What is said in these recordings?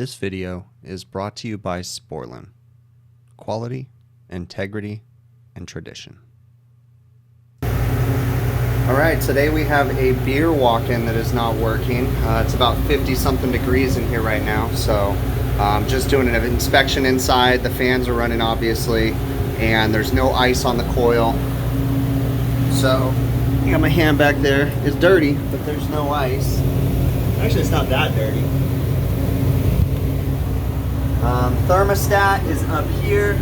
This video is brought to you by Sporlan. Quality, integrity, and tradition. Alright, today we have a beer walk-in that is not working. It's about 50-something degrees in here right now, so just doing an inspection inside. The fans are running, obviously, and there's no ice on the coil. So, I got my hand back there. It's dirty, but there's no ice. Actually, it's not that dirty. Thermostat is up here.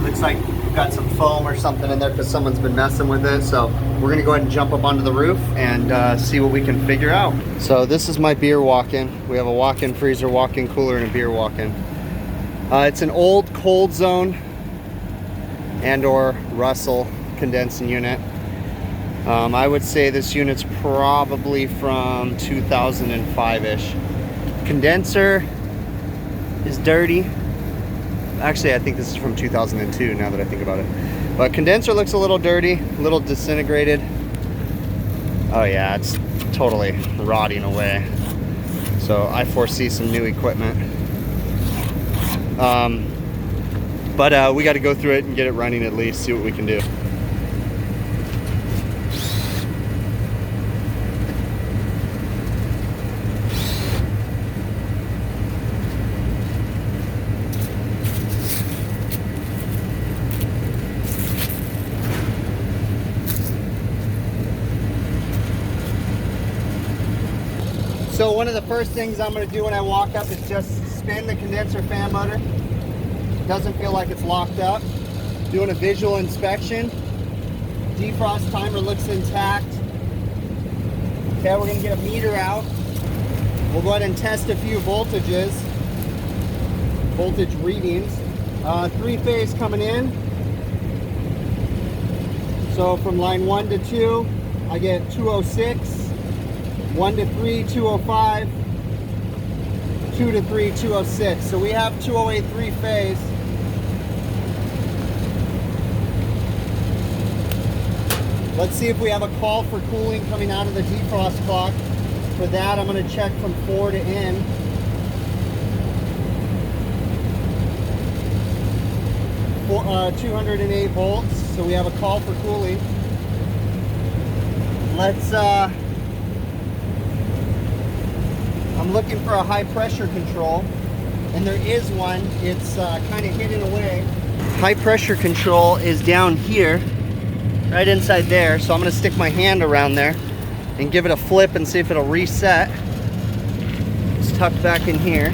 Looks like we've got some foam or something in there because someone's been messing with it. So we're gonna go ahead and jump up onto the roof and see what we can figure out. So this is my beer walk-in. We have a walk-in freezer, walk-in cooler, and a beer walk-in. It's an old cold zone and or Russell condensing unit. I would say this unit's probably from 2005-ish. Condenser is dirty. Actually, I think this is from 2002 now that I think about it. But condenser looks a little dirty, a little disintegrated. Oh yeah, it's totally rotting away. So I foresee some new equipment. But we got to go through it and get it running at least, see what we can do. So one of the first things I'm going to do when I walk up is just spin the condenser fan motor. Doesn't feel like it's locked up. Doing a visual inspection. Defrost timer looks intact. Okay, we're going to get a meter out. We'll go ahead and test a few voltages. Voltage readings. Three-phase coming in. So from line 1 to 2, I get 206. 1 to 3, 205, 2 to 3, 206. So we have 208 three-phase. Let's see if we have a call for cooling coming out of the defrost clock. For that, I'm going to check from 4 to N. For, 208 volts. So we have a call for cooling. Let's I'm looking for a high pressure control, and there is one. It's kind of hidden away. High pressure control is down here, right inside there. So I'm going to stick my hand around there and give it a flip and see if it'll reset. It's tucked back in here.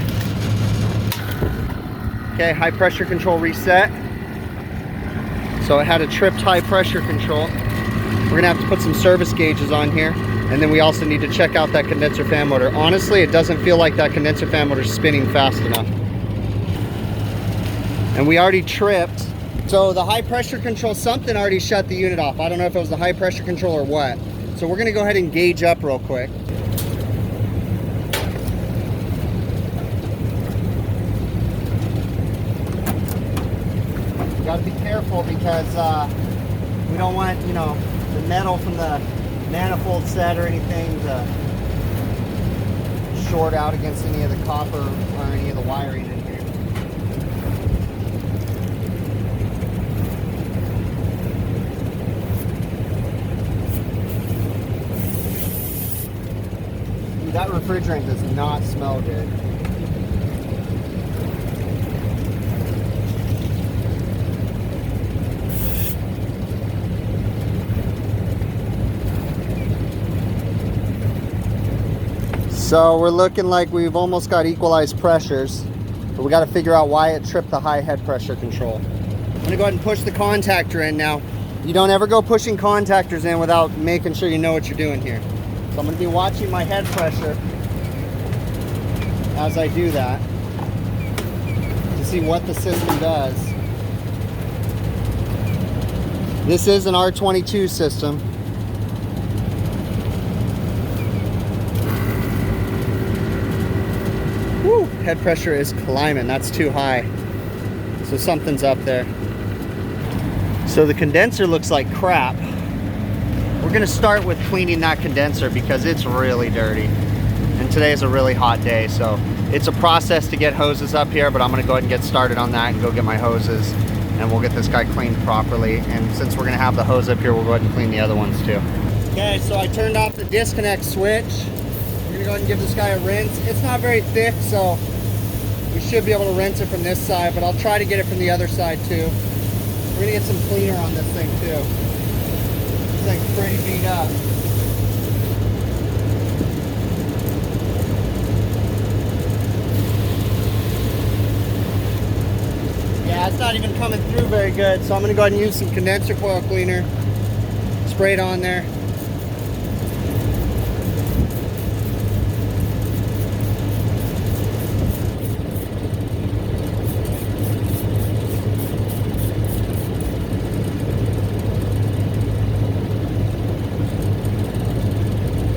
Okay, high pressure control reset. So it had a tripped high pressure control. We're going to have to put some service gauges on here. And then we also need to check out that condenser fan motor. Honestly, it doesn't feel like that condenser fan motor is spinning fast enough. And we already tripped. So the high pressure control, something already shut the unit off. I don't know if it was the high pressure control or what. So we're gonna go ahead and gauge up real quick. You gotta be careful because we don't want, you know, the metal from the manifold set or anything to short out against any of the copper or any of the wiring in here. Dude, that refrigerant does not smell good. So we're looking like we've almost got equalized pressures, but we got to figure out why it tripped the high head pressure control. I'm gonna go ahead and push the contactor in now. You don't ever go pushing contactors in without making sure you know what you're doing here. So I'm gonna be watching my head pressure as I do that to see what the system does. This is an R22 system. Woo, head pressure is climbing. That's too high. So something's up there. So the condenser looks like crap. We're gonna start with cleaning that condenser because it's really dirty. and today is a really hot day, so it's a process to get hoses up here, but I'm gonna go ahead and get started on that and go get my hoses, and we'll get this guy cleaned properly. And since we're gonna have the hose up here, we'll go ahead and clean the other ones too. Okay, so I turned off the disconnect switch. We're gonna go ahead and give this guy a rinse. It's not very thick, so we should be able to rinse it from this side, but I'll try to get it from the other side too. We're gonna get some cleaner on this thing too. This thing's pretty beat up. Yeah, it's not even coming through very good, so I'm gonna go ahead and use some condenser coil cleaner. Spray it on there.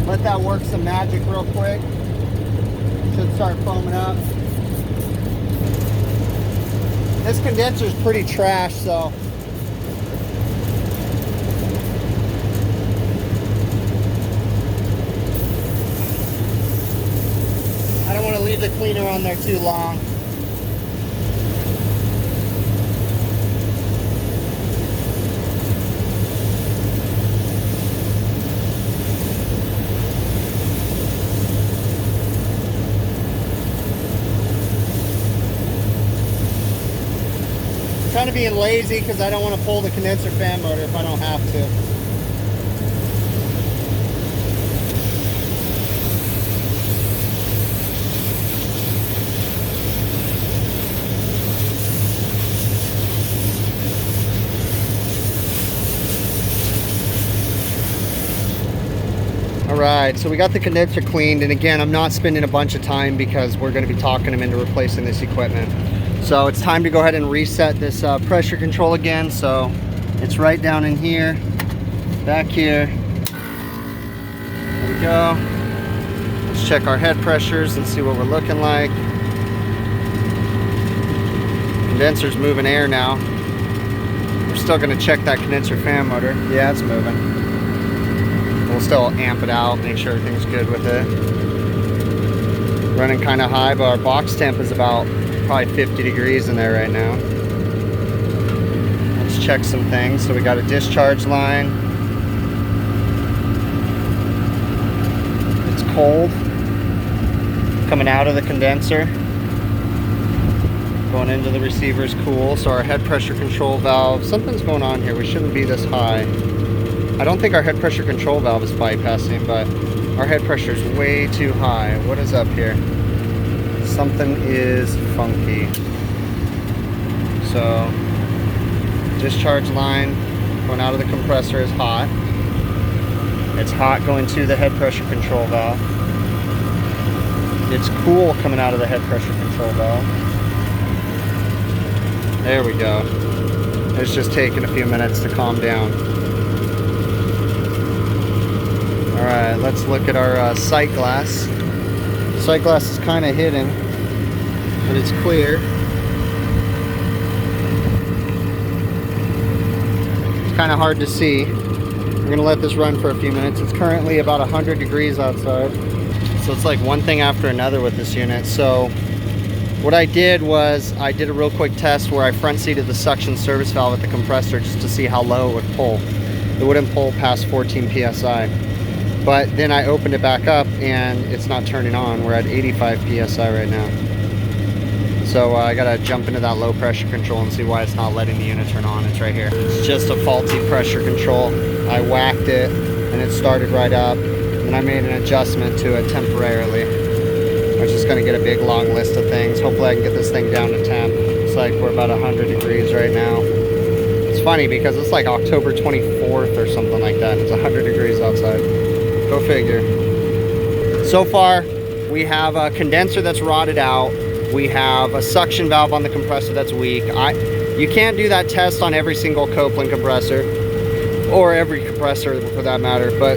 Let that work some magic real quick. Should start foaming up. This condenser is pretty trash, so I don't want to leave the cleaner on there too long. I'm trying to be lazy because I don't want to pull the condenser fan motor if I don't have to. Alright, so we got the condenser cleaned, and again, I'm not spending a bunch of time because we're going to be talking them into replacing this equipment. So it's time to go ahead and reset this pressure control again. So it's right down in here, back here. There we go. Let's check our head pressures and see what we're looking like. Condenser's moving air now. We're still going to check that condenser fan motor. Yeah, it's moving. We'll still amp it out, make sure everything's good with it. Running kind of high, but our box temp is about probably 50 degrees in there right now. Let's check some things. So we got a discharge line. It's cold. Coming out of the condenser. Going into the receiver is cool. So our head pressure control valve, something's going on here. We shouldn't be this high. I don't think our head pressure control valve is bypassing, but our head pressure is way too high. What is up here? Something is funky. So, discharge line going out of the compressor is hot. It's hot going to the head pressure control valve. It's cool coming out of the head pressure control valve. There we go. It's just taking a few minutes to calm down. Alright, let's look at our sight glass. Sight glass is kind of hidden, but it's clear. It's kind of hard to see. We're going to let this run for a few minutes. It's currently about 100 degrees outside. So it's like one thing after another with this unit. So what I did was I did a real quick test where I front seated the suction service valve at the compressor just to see how low it would pull. It wouldn't pull past 14 psi. But then I opened it back up and it's not turning on. We're at 85 psi right now. So I gotta jump into that low pressure control and see why it's not letting the unit turn on. It's right here. It's just a faulty pressure control. I whacked it and it started right up. And I made an adjustment to it temporarily. I was just gonna get a big long list of things. Hopefully I can get this thing down to temp. It's like we're about 100 degrees right now. It's funny because it's like October 24th or something like that. And it's 100 degrees outside. Go figure. So far, we have a condenser that's rotted out. We have a suction valve on the compressor that's weak. You can't do that test on every single Copeland compressor, or every compressor for that matter, but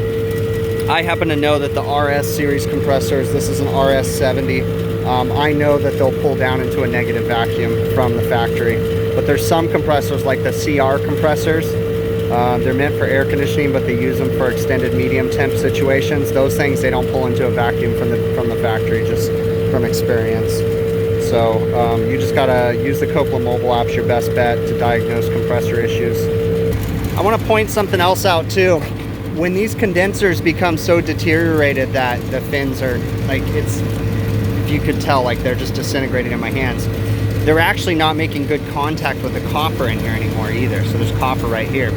I happen to know that the RS series compressors, this is an RS70, I know that they'll pull down into a negative vacuum from the factory. But there's some compressors like the CR compressors They're meant for air conditioning, but they use them for extended medium temp situations. Those things they don't pull into a vacuum from the factory, just from experience. So you just gotta use the Coppola mobile app's your best bet to diagnose compressor issues. I want to point something else out too. When these condensers become so deteriorated that the fins are like, if you could tell, like they're just disintegrating in my hands. They're actually not making good contact with the copper in here anymore either. So there's copper right here.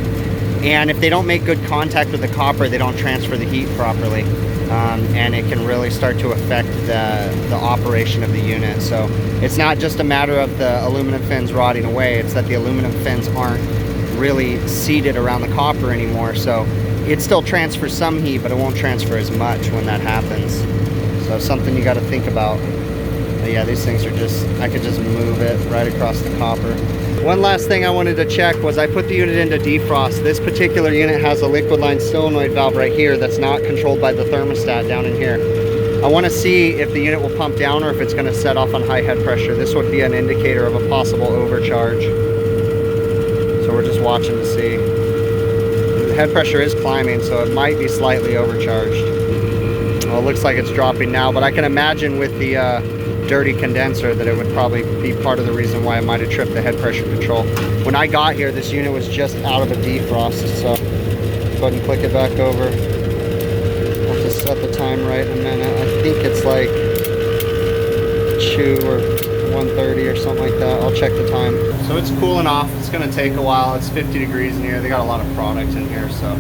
And if they don't make good contact with the copper, they don't transfer the heat properly. And it can really start to affect the operation of the unit. So it's not just a matter of the aluminum fins rotting away, it's that the aluminum fins aren't really seated around the copper anymore. So it still transfers some heat, but it won't transfer as much when that happens. So something you got to think about. But yeah, these things are just, I could just move it right across the copper. One last thing I wanted to check was I put the unit into defrost. This particular unit has a liquid line solenoid valve right here that's not controlled by the thermostat down in here. I want to see if the unit will pump down or if it's going to set off on high head pressure. This would be an indicator of a possible overcharge. So we're just watching to see. The head pressure is climbing, so it might be slightly overcharged. Well, it looks like it's dropping now, but I can imagine with the dirty condenser that it would probably be part of the reason why I might have tripped the head pressure control. When I got here, this unit was just out of a defrost, so go ahead and click it back over. I'll have to set the time right in a minute. I think it's like 2 or 1:30 or something like that. I'll check the time. So it's cooling off. It's going to take a while. It's 50 degrees in here. They got a lot of product in here, so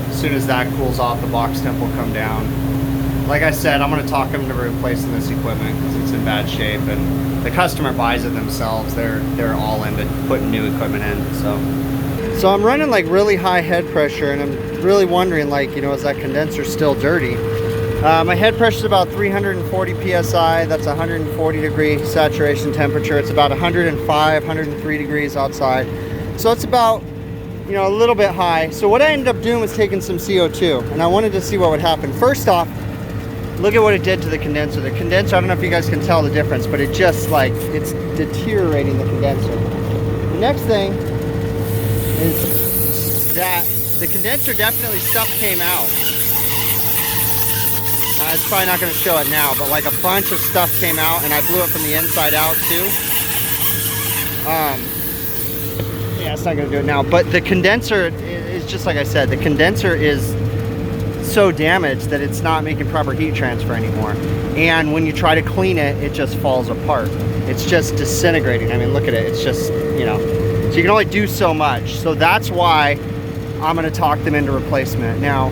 as soon as that cools off, the box temp will come down. Like I said, I'm going to talk them to replacing this equipment because it's in bad shape, and the customer buys it themselves. They're all into putting new equipment in. So I'm running like really high head pressure, and I'm really wondering, like, you know, is that condenser still dirty? My head pressure is about 340 psi. That's 140 degree saturation temperature. It's about 105, 103 degrees outside. So it's about, you know, a little bit high. So what I ended up doing was taking some CO2, and I wanted to see what would happen. First off, look at what it did to the condenser. The condenser, I don't know if you guys can tell the difference, but it just like, it's deteriorating the condenser. The next thing is that the condenser definitely stuff came out. It's probably not going to show it now, but like a bunch of stuff came out, and I blew it from the inside out too. Yeah, it's not going to do it now, but the condenser is just like I said, the condenser is so damaged that it's not making proper heat transfer anymore, and when you try to clean it, it just falls apart. It's just disintegrating. I mean, look at it. It's just, you know, so you can only do so much. So that's why I'm going to talk them into replacement. Now,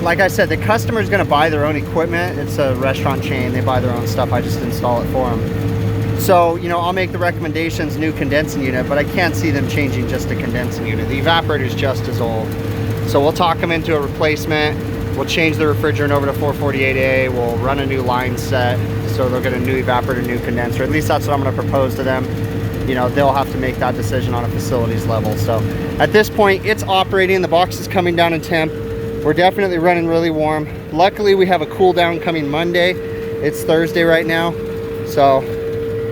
like I said, the customer is going to buy their own equipment. It's a restaurant chain. They buy their own stuff. I just install it for them. So, you know, I'll make the recommendations, new condensing unit, but I can't see them changing just a condensing unit. The evaporator is just as old. So we'll talk them into a replacement. We'll change the refrigerant over to 448A. We'll run a new line set. So they'll get a new evaporator, new condenser. At least that's what I'm going to propose to them. You know, they'll have to make that decision on a facilities level. So at this point, it's operating. The box is coming down in temp. We're definitely running really warm. Luckily, we have a cool down coming Monday. It's Thursday right now. So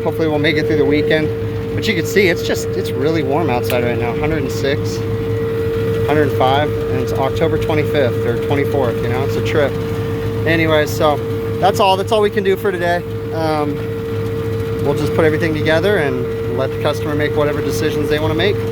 hopefully we'll make it through the weekend. But you can see, it's really warm outside right now. 106. 105, and it's October 25th or 24th, you know, it's a trip. Anyways, so that's all we can do for today. We'll just put everything together and let the customer make whatever decisions they want to make.